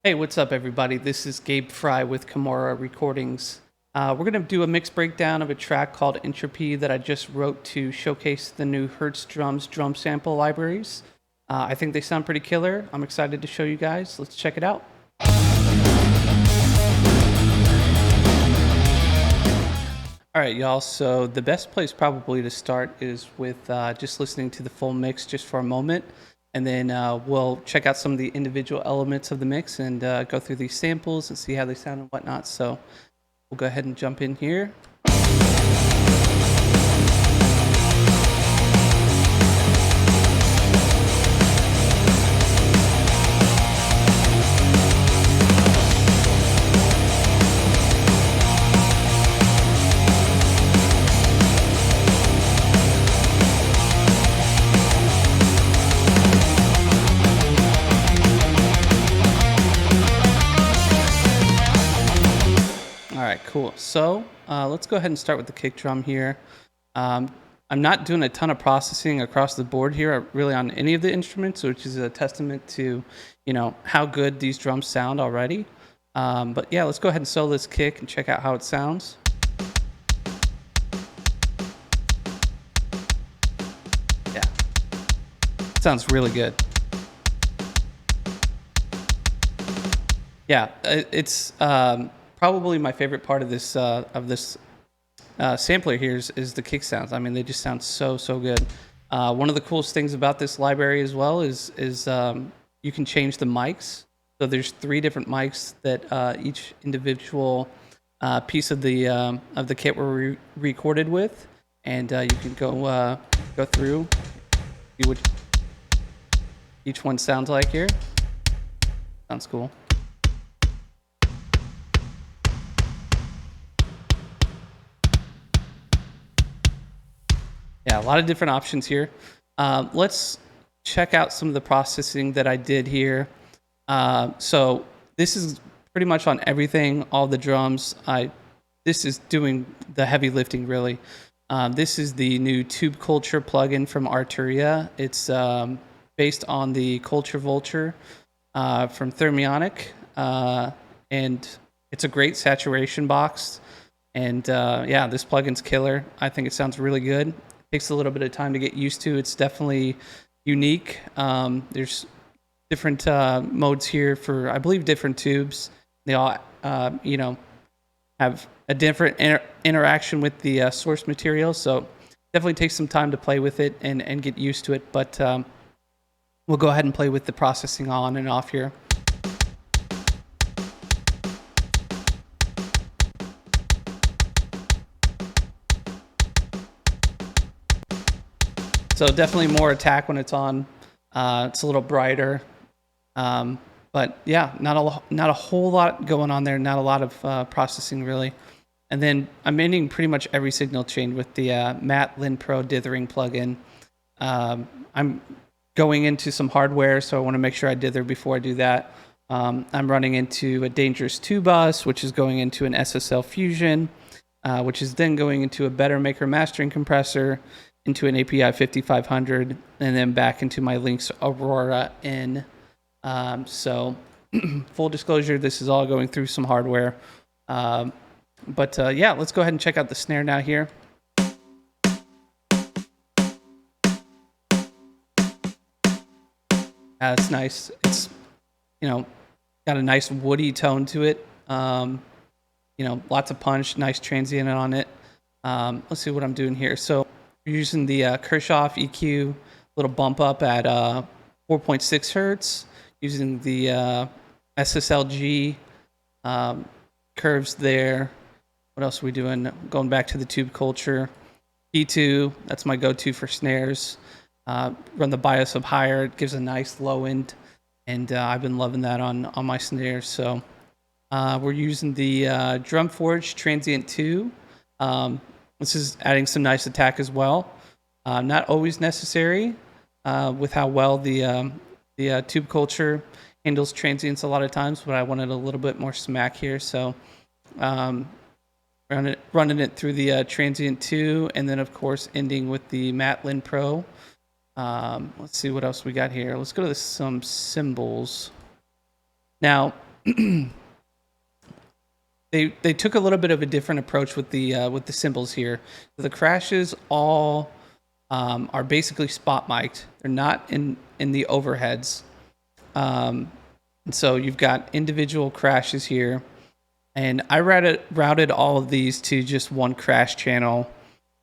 Hey, what's up, everybody? This is Gabe Fry with Kimura Recordings. We're going to do a mix breakdown of a track called Entropy that I just wrote to showcase the new Hertz Drums drum sample libraries. I think they sound pretty killer. I'm excited to show you guys. Let's check it out. All right, y'all. So the best place probably to start is with just listening to the full mix just for a moment. And then we'll check out some of the individual elements of the mix and go through these samples and see how they sound and whatnot. So we'll go ahead and jump in here. All right, cool. So let's go ahead and start with the kick drum here. I'm not doing a ton of processing across the board here, really on any of the instruments, which is a testament to, how good these drums sound already. But yeah, let's go ahead and solo this kick and check out how it sounds. Yeah, it sounds really good. Yeah, it's probably my favorite part of this sampler here is the kick sounds. I mean, they just sound so good. One of the coolest things about this library as well is you can change the mics. So there's 3 different mics that each individual piece of the kit were recorded with, and you can go through, see what each one sounds like here. Sounds cool. Yeah, a lot of different options here. Let's check out some of the processing that I did here. So this is pretty much on everything, all the drums. This is doing the heavy lifting, really. This is the new Tube Culture plugin from Arturia. It's based on the Culture Vulture from Thermionic, and it's a great saturation box. And yeah, this plugin's killer. I think it sounds really good. Takes a little bit of time to get used to. It's definitely unique. There's different modes here for, I believe, different tubes. They all, have a different interaction with the source material. So definitely takes some time to play with it and get used to it. But we'll go ahead and play with the processing on and off here. So definitely more attack when it's on. It's a little brighter, but yeah, not a whole lot going on there. Not a lot of processing really. And then I'm ending pretty much every signal chain with the Matte Lin Pro dithering plugin. I'm going into some hardware, so I want to make sure I dither before I do that. I'm running into a Dangerous 2 bus, which is going into an SSL Fusion, which is then going into a Bettermaker mastering compressor, into an API 5500, and then back into my Lynx Aurora N. So full disclosure, this is all going through some hardware. But yeah, let's go ahead and check out the snare now here. It's nice. It's, got a nice woody tone to it. Lots of punch, nice transient on it. Let's see what I'm doing here. So we're using the Kirchhoff EQ, little bump up at 4.6 hertz, using the SSLG curves there. What else are we doing? Going back to the Tube Culture. P2, that's my go-to for snares. Run the bias up higher. It gives a nice low end, and I've been loving that on my snares. So we're using the Drumforge Transient 2. This is adding some nice attack as well. Not always necessary with how well the Tube Culture handles transients a lot of times, but I wanted a little bit more smack here. So running it through the Transient 2, and then, of course, ending with the Matte Lin Pro. Let's see what else we got here. Let's go to some cymbals. Now, they took a little bit of a different approach with the cymbals here. The crashes all are basically spot mic'd. They're not in the overheads. And so you've got individual crashes here, and I routed all of these to just one crash channel.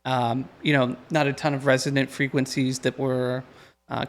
You know, not a ton of resonant frequencies that were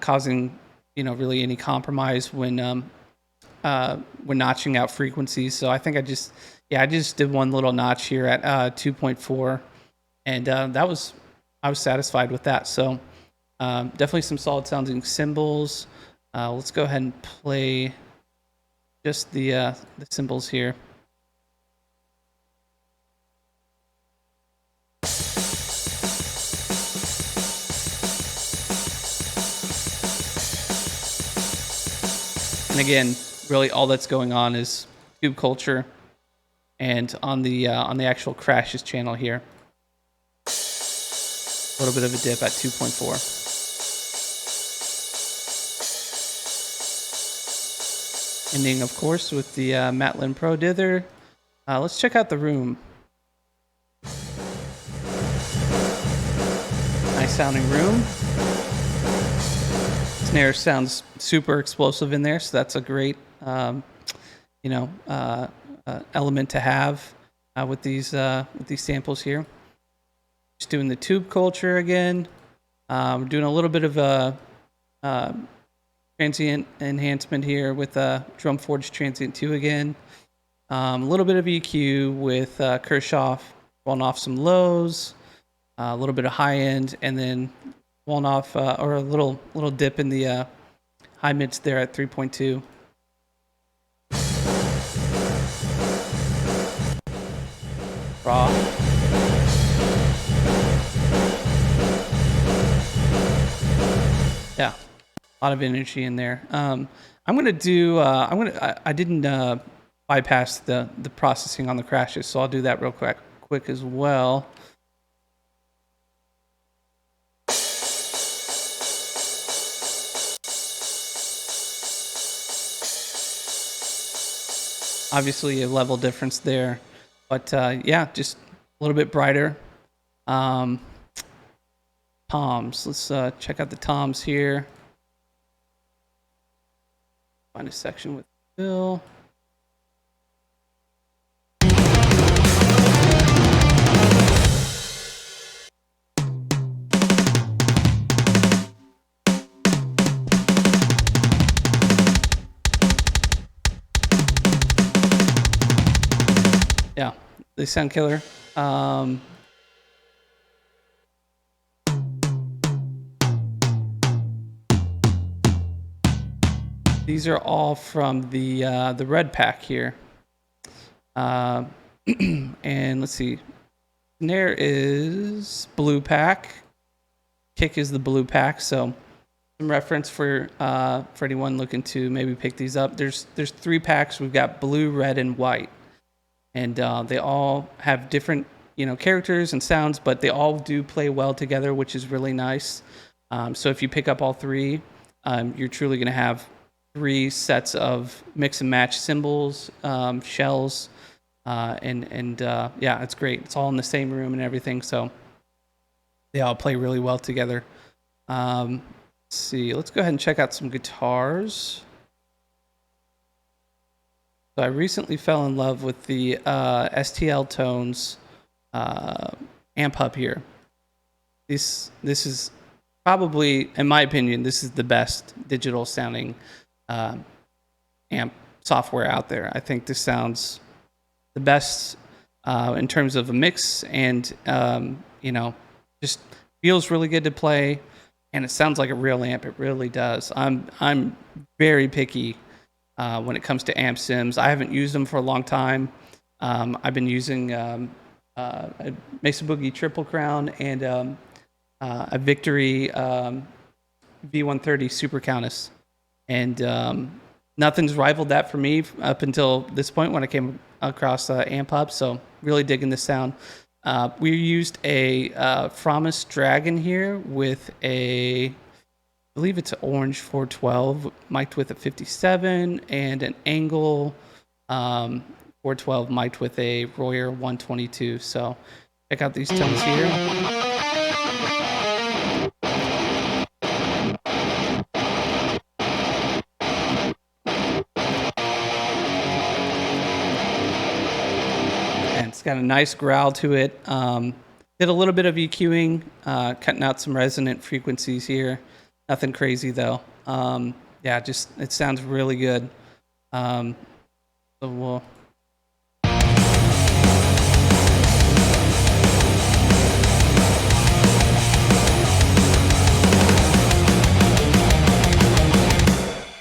causing, you know, really any compromise when notching out frequencies. So I think I just did one little notch here at 2.4, and I was satisfied with that. So definitely some solid sounding cymbals. Let's go ahead and play just the cymbals here. And again, really all that's going on is tube culture, and on the actual crashes channel here, a little bit of a dip at 2.4. Ending, of course, with the Matlin Pro dither. Let's check out the room. Nice sounding room. Snare sounds super explosive in there, so that's a great, you know, element to have with these samples here. Just doing the tube culture again. We're doing a little bit of a transient enhancement here with Drum Forge Transient 2 again. A little bit of EQ with Kershaw, falling off some lows, a little bit of high end, and then falling off or a little dip in the high mids there at 3.2. Raw. Yeah. A lot of energy in there. I'm gonna do. I didn't bypass the processing on the crashes, so I'll do that real quick as well. Obviously, a level difference there, but yeah, just a little bit brighter. Toms. Let's check out the toms here. Find a section with Bill. Yeah, they sound killer. These are all from the red pack here. And let's see. Snare is blue pack. Kick is the blue pack. So some reference for anyone looking to maybe pick these up. There's 3 packs. We've got blue, red, and white. And they all have different, you know, characters and sounds, but they all do play well together, which is really nice. So if you pick up all 3, you're truly going to have 3 sets of mix and match cymbals, shells, and yeah, it's great. It's all in the same room and everything, so they all play really well together. Let's see. Let's go ahead and check out some guitars. So I recently fell in love with the STL Tones amp hub here. This is probably, in my opinion, this is the best digital sounding amp software out there. I think this sounds the best in terms of a mix, and you know, just feels really good to play, and it sounds like a real amp. It really does. I'm very picky when it comes to amp sims. I haven't used them for a long time. I've been using a Mesa Boogie Triple Crown and a Victory V130 Super Countess, and nothing's rivaled that for me up until this point when I came across amp hub. So really digging this sound. We used a Fromis Dragon here with a, I believe it's an orange 412 mic'd with a 57 and an Angle 412 mic'd with a Royer 122. So check out these tones here. It's got a nice growl to it. Did a little bit of EQing, cutting out some resonant frequencies here. Nothing crazy though. Yeah, just it sounds really good. So we'll.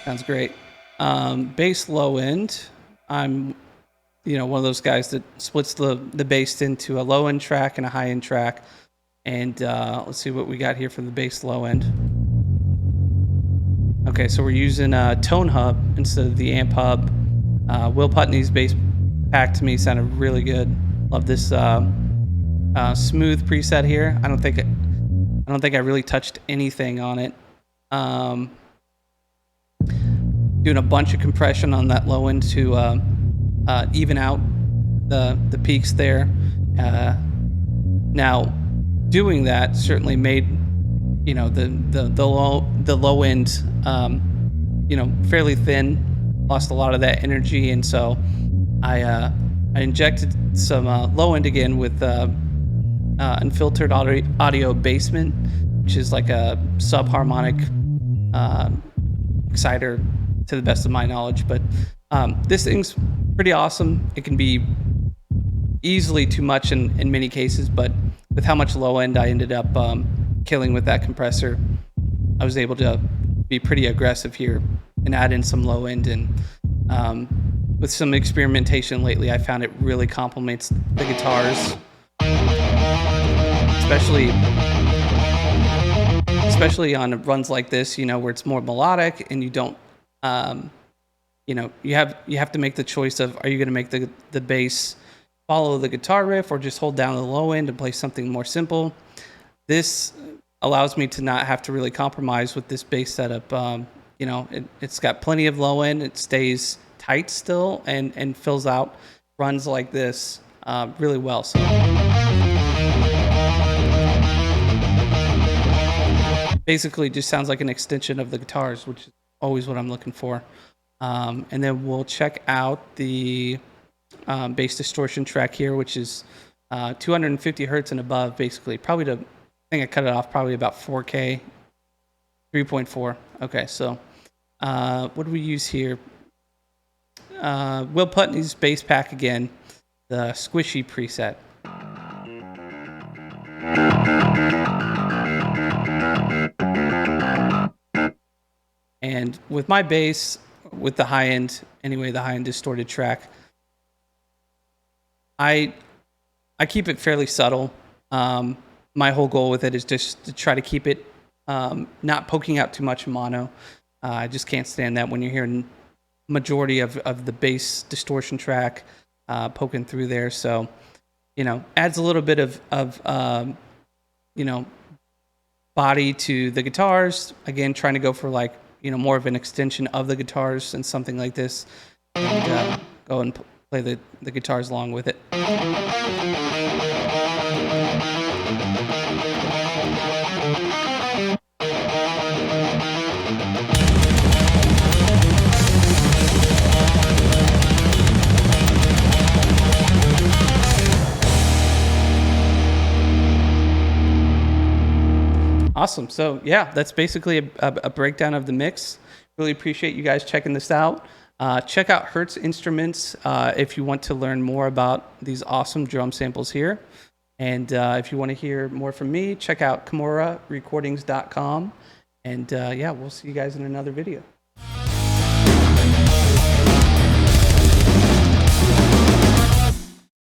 Sounds great. Bass low end. I'm one of those guys that splits the bass into a low end track and a high end track. And let's see what we got here for the bass low end. Okay, so we're using a tone hub instead of the amp hub. Will Putney's bass pack to me sounded really good. Love this smooth preset here. I don't think I really touched anything on it. Doing a bunch of compression on that low end to even out the peaks there. Now, doing that certainly made the low end fairly thin, lost a lot of that energy, and so I injected some low end again with unfiltered audio basement, which is like a subharmonic exciter to the best of my knowledge. But this thing's pretty awesome. It can be easily too much in many cases, but with how much low end I ended up killing with that compressor, I was able to be pretty aggressive here and add in some low end. And with some experimentation lately, I found it really complements the guitars, especially on runs like this, where it's more melodic and you don't, you have to make the choice of, are you going to make the bass follow the guitar riff or just hold down the low end and play something more simple. This allows me to not have to really compromise with this bass setup. It's got plenty of low end. It stays tight still and fills out runs like this really well. So basically just sounds like an extension of the guitars, which is always what I'm looking for. And then we'll check out the bass distortion track here, which is 250 hertz and above, basically. I think I cut it off probably about 4K, 3.4. Okay, so what do we use here? Will Putney's bass pack again, the squishy preset. And with my bass, with the high end, anyway, the high end distorted track, I keep it fairly subtle. My whole goal with it is just to try to keep it not poking out too much mono. I just can't stand that when you're hearing majority of the bass distortion track poking through there. So, adds a little bit of body to the guitars. Again, trying to go for more of an extension of the guitars and something like this, and go and play the guitars along with it. Awesome. So yeah, that's basically a breakdown of the mix. Really appreciate you guys checking this out. Check out Hertz Instruments if you want to learn more about these awesome drum samples here. And if you want to hear more from me, check out KimuraRecordings.com. And yeah, we'll see you guys in another video.